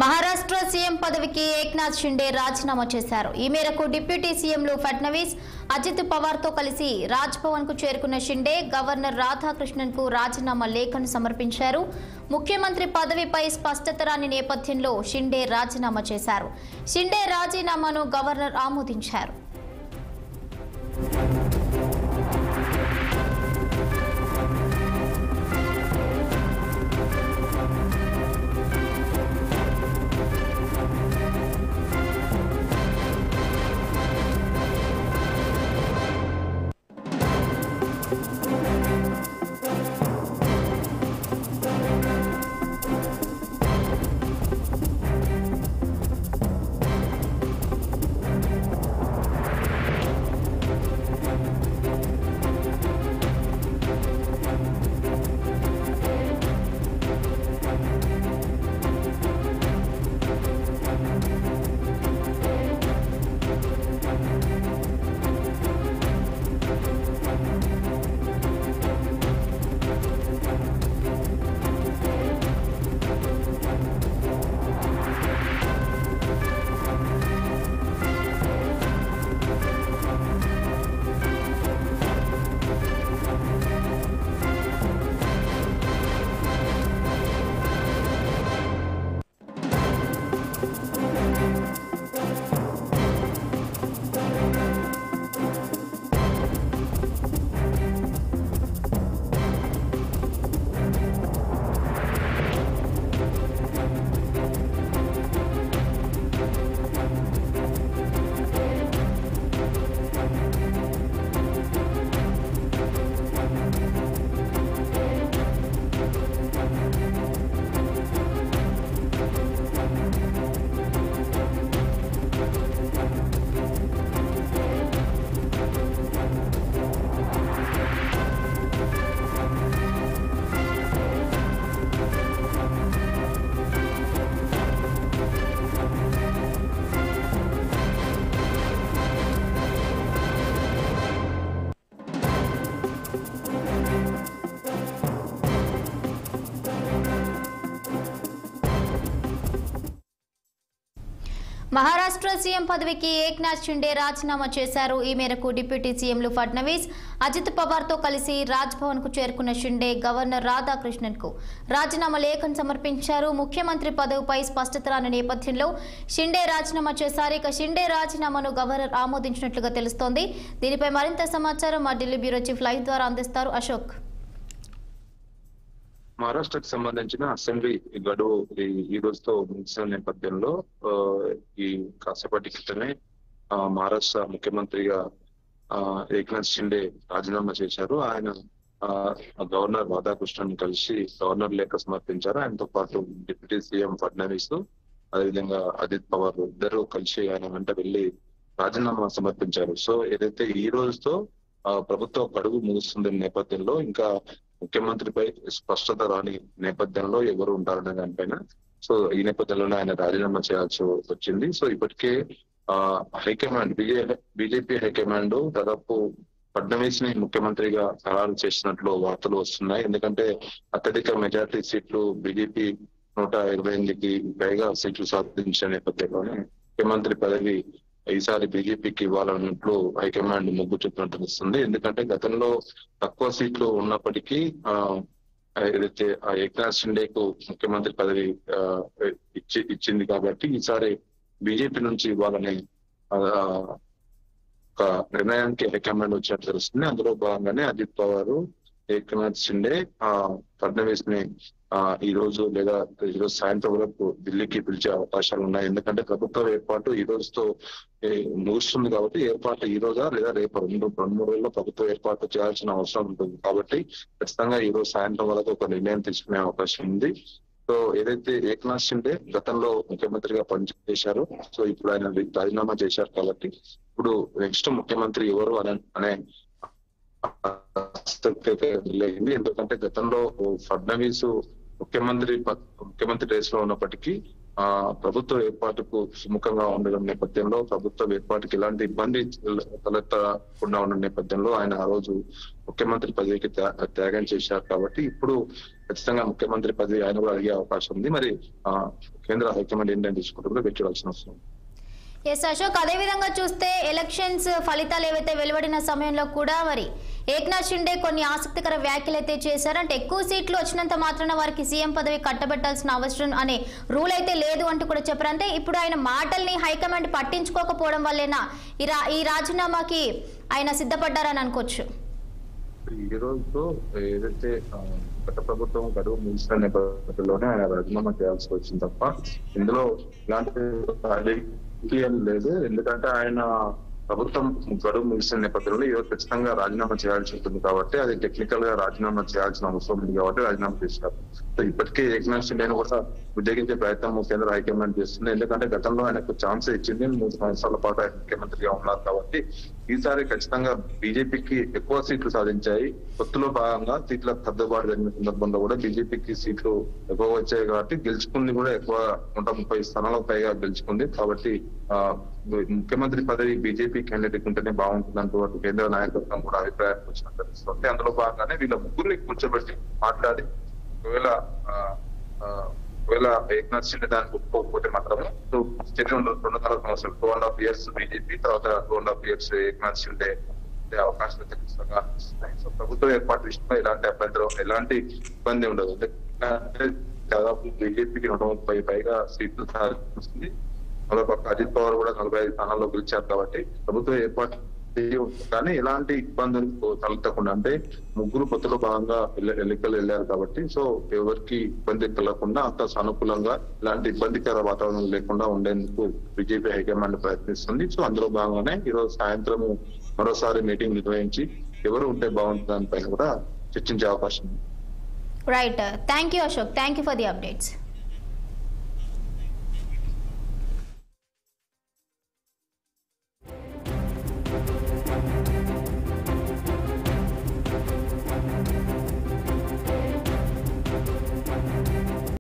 Maharashtra CM పదవికి ఏక్నాథ్ షిండే రాజీనామా చేశారు. ఈ మేరకు డిప్యూటీ సీఎంలు ఫడ్నవీస్, అజిత్ పవార్ తో కలిసి రాజ్ భవన్ కు చేరుకున్న షిండే గవర్నర్ రాధాకృష్ణన్ కు రాజీనామా లేఖను సమర్పించారు. ముఖ్యమంత్రి పదవిపై స్పష్టత రాని నేపథ్యంలో షిండే రాజీనామా చేశారు. షిండే రాజీనామాను గవర్నర్ ఆమోదించారు. మహారాష్ట్ర సీఎం పదవికి ఏక్నాథ్ షిండే రాజీనామా చేశారు. ఈ మేరకు డిప్యూటీ సీఎంలు ఫడ్నవీస్, అజిత్ పవార్ తో కలిసి రాజ్ భవన్ కు చేరుకున్న షిండే గవర్నర్ రాధాకృష్ణన్ కు రాజీనామా లేఖను సమర్పించారు. ముఖ్యమంత్రి పదవిపై స్పష్టత రాని నేపథ్యంలో షిండే రాజీనామా చేశారు. ఇక షిండే రాజీనామాను గవర్నర్ ఆమోదించినట్లుగా తెలుస్తోంది. దీనిపై మరింత సమాచారం మా ఢిల్లీ బ్యూరో చీఫ్ లైవ్ ద్వారా అందిస్తారు అశోక్. మహారాష్ట్రకు సంబంధించిన అసెంబ్లీ గడువు ఈ రోజుతో ముగిసిన నేపథ్యంలో ఈ కాసేపటి క్రితమే మహారాష్ట్ర ముఖ్యమంత్రిగా ఏక్నాథ్ షిండే రాజీనామా చేశారు. ఆయన గవర్నర్ రాధాకృష్ణన్ కలిసి గవర్నర్ లేఖ సమర్పించారు. ఆయనతో పాటు డిప్యూటీ సీఎం ఫడ్నవీస్, అదేవిధంగా అజిత్ పవార్ ఇద్దరు కలిసి ఆయన వెంట వెళ్లి రాజీనామా సమర్పించారు. సో ఏదైతే ఈ రోజుతో ప్రభుత్వ గడువు ముగుస్తున్న నేపథ్యంలో ఇంకా ముఖ్యమంత్రిపై స్పష్టత రాని నేపథ్యంలో ఎవరు ఉంటారనే దానిపైన సో ఈ నేపథ్యంలోనే ఆయన రాజీనామా చేయాల్సి వచ్చింది. సో ఇప్పటికే హైకమాండ్ బీజేపీ హైకమాండ్ దాదాపు ఫడ్నవీస్ ని ముఖ్యమంత్రిగా ఖరారు చేసినట్లు వార్తలు వస్తున్నాయి. ఎందుకంటే అత్యధిక మెజార్టీ సీట్లు బీజేపీ 128కి పైగా సీట్లు సాధించిన నేపథ్యంలోనే ముఖ్యమంత్రి పదవి ఈసారి బీజేపీకి ఇవ్వాలన్నట్లు హైకమాండ్ మొగ్గు చూపినట్టు వస్తుంది. ఎందుకంటే గతంలో తక్కువ సీట్లు ఉన్నప్పటికీ ఏదైతే ఏక్నాథ్ షిండేకు ముఖ్యమంత్రి పదవి ఇచ్చింది కాబట్టి ఈసారి బీజేపీ నుంచి ఇవ్వాలనే ఒక నిర్ణయానికి హైకమాండ్ వచ్చినట్టు తెలుస్తుంది. అందులో భాగంగానే అజిత్ పవార్, ఏక్నాథ్ షిండే ఫడ్నవీస్ ని ఈ రోజు లేదా ఈ రోజు సాయంత్రం వరకు ఢిల్లీకి పిలిచే అవకాశాలు ఉన్నాయి. ఎందుకంటే ప్రభుత్వ ఏర్పాటు ఈ రోజుతో ముగుస్తుంది కాబట్టి ఏర్పాటు ఈ రోజా లేదా రేపు 2-3 రోజుల్లో ప్రభుత్వ ఏర్పాటు చేయాల్సిన అవసరం ఉంటుంది. కాబట్టి ఖచ్చితంగా ఈ రోజు సాయంత్రం వరకు ఒక నిర్ణయం తీసుకునే అవకాశం ఉంది. సో ఏదైతే ఏక్నాథ్ షిండే గతంలో ముఖ్యమంత్రిగా పనిచేశారు, సో ఇప్పుడు ఆయన రాజీనామా చేశారు కాబట్టి ఇప్పుడు నెక్స్ట్ ముఖ్యమంత్రి ఎవరు అనే ఎందుకంటే గతంలో ఫడ్నవీస్ ముఖ్యమంత్రి ముఖ్యమంత్రి రేస్ లో ఉన్నప్పటికీ ప్రభుత్వ ఏర్పాటుకు సుముఖంగా ఉండడం నేపథ్యంలో ప్రభుత్వ ఏర్పాటుకి ఎలాంటి ఇబ్బంది తలెత్తకుండా ఉన్న నేపథ్యంలో ఆయన ఆ రోజు ముఖ్యమంత్రి పదవికి త్యాగం చేశారు. కాబట్టి ఇప్పుడు ఖచ్చితంగా ముఖ్యమంత్రి పదవి ఆయన కూడా అడిగే అవకాశం ఉంది. మరి కేంద్ర హైకమాండ్ ఏంటని తీసుకుంటుందో వెయిట్ చేయాల్సిన అవసరం. ఎస్ అశోక్, అదే విధంగా చూస్తే ఎలక్షన్స్ ఫలితాలు ఏవైతే వెలువడిన సమయంలో కూడా మరి ఏక్నాథ్ షిండే కొన్ని ఆసక్తికర వ్యాఖ్యలు అయితే చేశారు. అంటే ఎక్కువ సీట్లు వచ్చినంత మాత్రాన వారికి సీఎం పదవి కట్టబెట్టాల్సిన అవసరం అనే రూల్ అయితే లేదు అంటూ కూడా చెప్పారు. అంటే ఇప్పుడు ఆయన మాటల్ని హైకమాండ్ పట్టించుకోకపోవడం వల్లేనా ఈ రాజీనామాకి ఆయన సిద్ధపడ్డారని అనుకోవచ్చు? ఈ రోజుతో ఏదైతే గత ప్రభుత్వం గడువు ముగిసిన నేపథ్యంలోనే ఆయన రాజీనామా చేయాల్సి వచ్చింది తప్ప ఇందులో ఇలాంటి లేదు. ఎందుకంటే ఆయన ప్రభుత్వం గడువు ముగిసిన నేపథ్యంలో ఈరోజు ఖచ్చితంగా రాజీనామా చేయాల్సి ఉంటుంది కాబట్టి అది టెక్నికల్ గా రాజీనామా చేయాల్సిన అవసరం ఉంది కాబట్టి రాజీనామా చేశారు. సో ఇప్పటికే ఏక్నాథ్ షిండేను కూడా ఉద్యోగించే ప్రయత్నం కేంద్ర హైకమాండ్ చేస్తుంది. ఎందుకంటే గతంలో ఆయనకు ఛాన్స్ ఇచ్చింది, 3 సంవత్సరాల పాటు ఆయన ముఖ్యమంత్రిగా ఉన్నారు కాబట్టి ఈసారి ఖచ్చితంగా బీజేపీకి ఎక్కువ సీట్లు సాధించాయి. పొత్తులో భాగంగా సీట్ల సర్దుబాటు జరిగిన సందర్భంగా కూడా బీజేపీకి సీట్లు ఎక్కువ వచ్చాయి కాబట్టి గెలుచుకుంది కూడా ఎక్కువ 130 స్థానాలకు పైగా గెలుచుకుంది. కాబట్టి ముఖ్యమంత్రి పదవి బీజేపీ క్యాండిడేట్ ఉంటేనే బాగుంటుంది అంటూ కేంద్ర నాయకత్వం కూడా అభిప్రాయానికి వచ్చినట్టు తెలుస్తుంది. అందులో భాగంగానే వీళ్ళ ముగ్గురిని కూర్చోబెట్టి మాట్లాడి ఒకవేళ ఏక్నాథ్ షిండే దానికి ఒప్పుకోకపోతే మాత్రమే 2.5 సంవత్సరాలు 2.5 years బీజేపీ, తర్వాత 2.5 years ఏక్నాథ్ షిండే అవకాశాలు ఖచ్చితంగా అనిపిస్తున్నాయి. సో ప్రభుత్వ ఏర్పాటు విషయంలో ఎలాంటి అభ్యంతరం ఎలాంటి ఇబ్బంది ఉండదు. ఎందుకంటే దాదాపు బీజేపీకి 130 పైగా సీట్లు సాధిస్తుంది. మరో పక్క అజిత్ పవార్ కూడా 45 స్థానాల్లో గెలిచారు కాబట్టి ప్రభుత్వ ఏర్పాటు కానీ ఎలాంటి ఇబ్బందులు తలెత్తకుండా, అంటే ముగ్గురు పొత్తులో భాగంగా ఎన్నికలు వెళ్ళారు కాబట్టి సో ఎవరికి ఇబ్బంది కలగకుండా అంత సానుకూలంగా ఎలాంటి ఇబ్బందికర వాతావరణం లేకుండా ఉండేందుకు బీజేపీ హైకమాండ్ ప్రయత్నిస్తుంది. సో అందులో భాగంగానే ఈరోజు సాయంత్రం మరోసారి మీటింగ్ నిర్వహించి ఎవరు ఉంటే బాగుంటుంది దానిపైన కూడా చర్చించే అవకాశం ఉంది. Right, thank you Ashok, thank you for the updates.